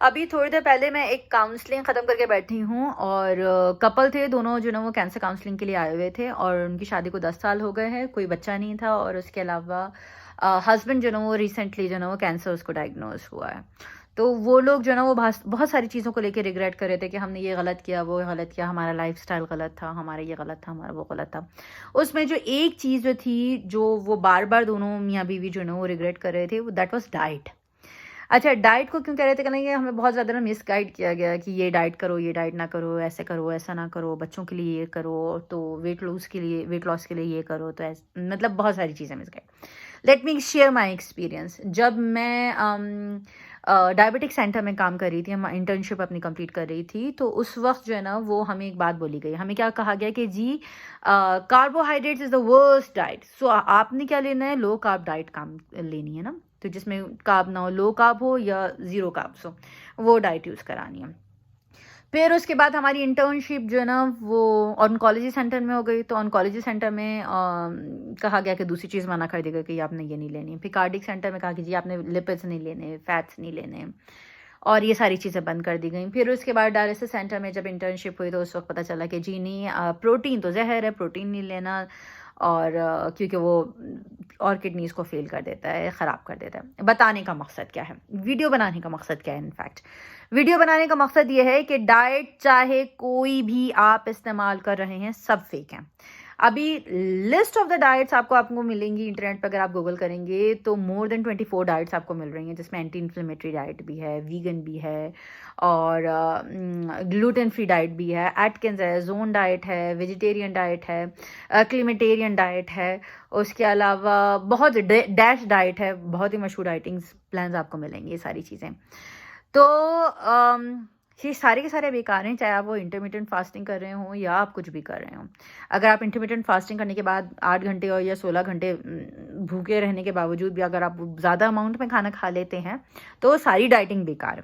अभी थोड़ी देर पहले मैं एक काउंसलिंग ख़त्म करके बैठी हूँ और कपल थे दोनों जो ना वो कैंसर काउंसलिंग के लिए आए हुए थे और उनकी शादी को 10 साल हो गए हैं, कोई बच्चा नहीं था और उसके अलावा हस्बैंड जो ना वो रिसेंटली जो ना वो कैंसर उसको डायग्नोज हुआ है। तो वो लोग जो ना वो बहुत सारी चीज़ों को लेके रिग्रेट कर रहे थे कि हमने ये गलत किया, वो गलत किया, हमारा लाइफस्टाइल गलत था, हमारा ये गलत था, हमारा वो गलत था। उसमें जो एक चीज़ जो थी, जो वो बार बार दोनों मियाँ बीवी जो ना वो रिग्रेट कर रहे थे, वो दैट वॉज डाइट। अच्छा, डाइट को क्यों कह रहे थे? कहना, ये हमें बहुत ज़्यादा ना मिसगाइड किया गया कि ये डाइट करो, ये डाइट ना करो, ऐसे करो, ऐसा ना करो, बच्चों के लिए ये करो, तो वेट लॉस के लिए ये करो, तो मतलब बहुत सारी चीज़ें misguide. Let me share my experience. जब मैं डायबिटिक सेंटर में काम कर रही थी, हम इंटर्नशिप अपनी कंप्लीट कर रही थी, तो उस वक्त जो है ना वो हमें एक बात बोली गई, हमें क्या कहा गया कि जी carbohydrates is the worst diet. So आपने क्या लेना है? लो कार्ब डाइट काम लेनी है ना, तो जिसमें कार्ब ना हो, लो कार्ब हो या ज़ीरो कार्ब्स हो, वो डाइट यूज़ करानी है। फिर उसके बाद हमारी इंटर्नशिप जो है ना वो ऑन्कोलॉजी सेंटर में हो गई, तो ऑन्कोलॉजी सेंटर में कहा गया कि दूसरी चीज़ मना कर देगा कि आपने ये नहीं लेनी। फिर कार्डिक सेंटर में कहा कि जी आपने लिपिड्स नहीं लेने, फैट्स नहीं लेने, और ये सारी चीज़ें बंद कर दी गई। फिर उसके बाद डायलिसिस सेंटर में जब इंटर्नशिप हुई तो उस वक्त पता चला कि जी नहीं, प्रोटीन तो जहर है, प्रोटीन नहीं लेना, और क्योंकि वो और किडनीज़ को फेल कर देता है, ख़राब कर देता है। बताने का मकसद क्या है, वीडियो बनाने का मकसद क्या है? इनफैक्ट वीडियो बनाने का मकसद ये है कि डाइट चाहे कोई भी आप इस्तेमाल कर रहे हैं, सब फेक हैं। अभी लिस्ट ऑफ द डाइट्स आपको मिलेंगी इंटरनेट पर, अगर आप गूगल करेंगे तो मोर देन 24 डाइट्स आपको मिल रही हैं, जिसमें एंटी इन्फ्लेमेटरी डाइट भी है, वीगन भी है, और ग्लूटेन फ्री डाइट भी है, एटकिंस है, जोन डाइट है, वेजिटेरियन डाइट है, क्लिमेटेरियन डाइट है, उसके अलावा बहुत डैश डाइट है, बहुत ही मशहूर डाइटिंग प्लान्स आपको मिलेंगे, ये सारी चीज़ें। तो ये सारे के सारे बेकार हैं, चाहे आप वो इंटरमीडिएट फास्टिंग कर रहे हो या आप कुछ भी कर रहे हो। अगर आप इंटरमीडिएट फास्टिंग करने के बाद 8 घंटे और या 16 घंटे भूखे रहने के बावजूद भी अगर आप ज़्यादा अमाउंट में खाना खा लेते हैं, तो सारी डाइटिंग बेकार है।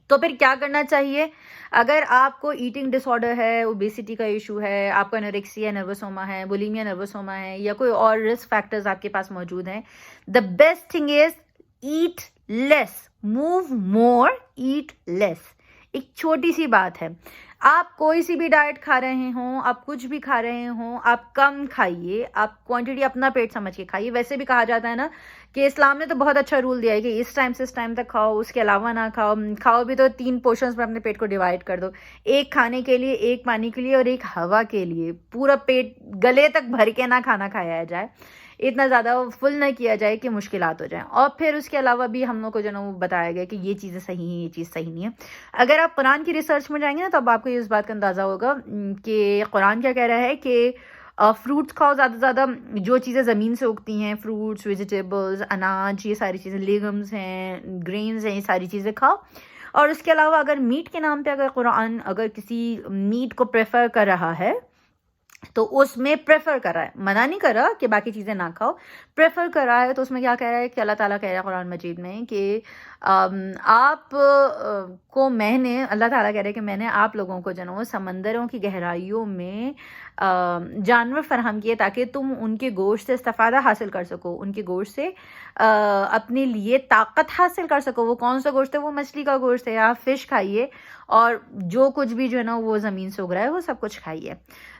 तो फिर क्या करना चाहिए? अगर आपको ईटिंग डिसऑर्डर है, ओबेसिटी का इशू है, आपको एनोरेक्सिया नर्वोसोमा है, बुलिमिया नर्वोसोमा है, या कोई और रिस्क फैक्टर्स आपके पास मौजूद हैं, the best thing is eat less, move more, eat less. एक छोटी सी बात है, आप कोई सी भी डाइट खा रहे हों, आप कुछ भी खा रहे हों, आप कम खाइए, आप क्वांटिटी अपना पेट समझ के खाइए। वैसे भी कहा जाता है ना कि इस्लाम ने तो बहुत अच्छा रूल दिया है कि इस टाइम से इस टाइम तक खाओ, उसके अलावा ना खाओ। खाओ भी तो 3 पोर्शंस में अपने पेट को डिवाइड कर दो, एक खाने के लिए, एक पानी के लिए और एक हवा के लिए। पूरा पेट गले तक भर के ना खाना खाया जाए, इतना ज़्यादा फुल ना किया जाए कि मुश्किलात हो जाए। और फिर उसके अलावा भी हम लोग को जो ना वो बताया गया कि ये चीज़ें सही हैं, ये चीज़ सही नहीं है। अगर आप कुरान की रिसर्च में जाएंगे ना, तब आपको इस बात का अंदाज़ा होगा कि कुरान क्या कह रहा है कि फ्रूट्स खाओ ज़्यादा से ज़्यादा, जो चीज़ें ज़मीन से उगती हैं, फ्रूट्स, वेजिटेबल्स, अनाज, ये सारी चीज़ें, लेगम्स हैं, ग्रेन्स हैं, ये सारी चीज़ें खाओ। और उसके अलावा अगर मीट के नाम पे अगर कुरान अगर किसी मीट को प्रेफर कर रहा है, तो उसमें प्रेफर कर रहा है, मना नहीं कर रहा कि बाकी चीज़ें ना खाओ, प्रेफर कर रहा है, तो उसमें क्या कह रहा है कि अल्लाह ताला कह रहा है कुरान मजीद में कि आप को मैंने, अल्लाह ताला कह रहा है कि मैंने आप लोगों को जो है वो समंदरों की गहराइयों में जानवर फराहम किए ताकि तुम उनके गोश्त से इस्तिफादा हासिल कर सको, उनके गोश्त से अपने लिए ताकत हासिल कर सको। वो कौन सा गोश्त है? वो मछली का गोश्त है। आप फिश खाइए और जो कुछ भी जो है ना वो ज़मीन से उग रहा है वो सब कुछ खाइए।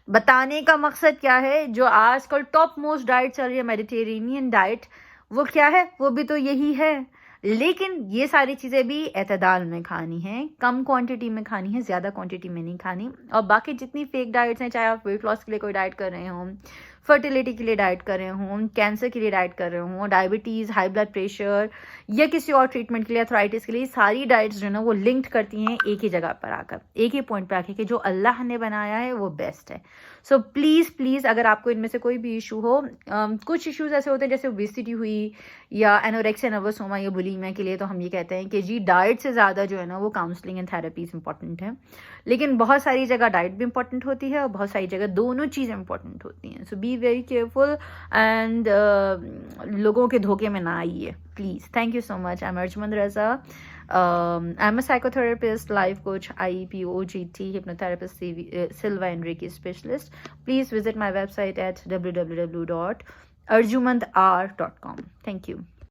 बताने का मकसद क्या है? जो आजकल टॉप मोस्ट डाइट चल रही है, मेडिटेरेनियन डाइट, वो क्या है? वो भी तो यही है। लेकिन ये सारी चीज़ें भी एतदाल में खानी है, कम क्वांटिटी में खानी है, ज़्यादा क्वांटिटी में नहीं खानी। और बाकी जितनी फेक डाइट्स हैं, चाहे आप वेट लॉस के लिए कोई डाइट कर रहे हों, फर्टिलिटी के लिए डाइट कर रहे हों, कैंसर के लिए डाइट कर रहे हों, डायबिटीज़, हाई ब्लड प्रेशर या किसी और ट्रीटमेंट के लिए, अर्थराइटिस के लिए, सारी डाइट्स जो है ना वो लिंक्ड करती हैं एक ही जगह पर आकर, एक ही पॉइंट पर आकर कि जो अल्लाह ने बनाया है वो बेस्ट है। सो प्लीज़ अगर आपको इनमें से कोई भी इशू हो, कुछ इश्यूज़ ऐसे होते हैं जैसे ओबेसिटी हुई या एनोरेक्सिया नर्वोसोमा या बुलिमिया के लिए, तो हम ये कहते हैं कि जी डाइट से ज़्यादा जो है ना वो काउंसलिंग एंड थेरेपीज़ इंपॉर्टेंट है। लेकिन बहुत सारी जगह डाइट भी इंपॉर्टेंट होती है और बहुत सारी जगह दोनों चीज़ें इंपॉर्टेंट होती हैं। सो बी वेरी केयरफुल एंड लोगों के धोखे में ना आइए please. Thank you so much. I am Arjumand Raza. I'm a psychotherapist, life coach, IEPOGT, hypnotherapist, Silva and Reiki specialist. Please visit my website at www.arjumandr.com. Thank you.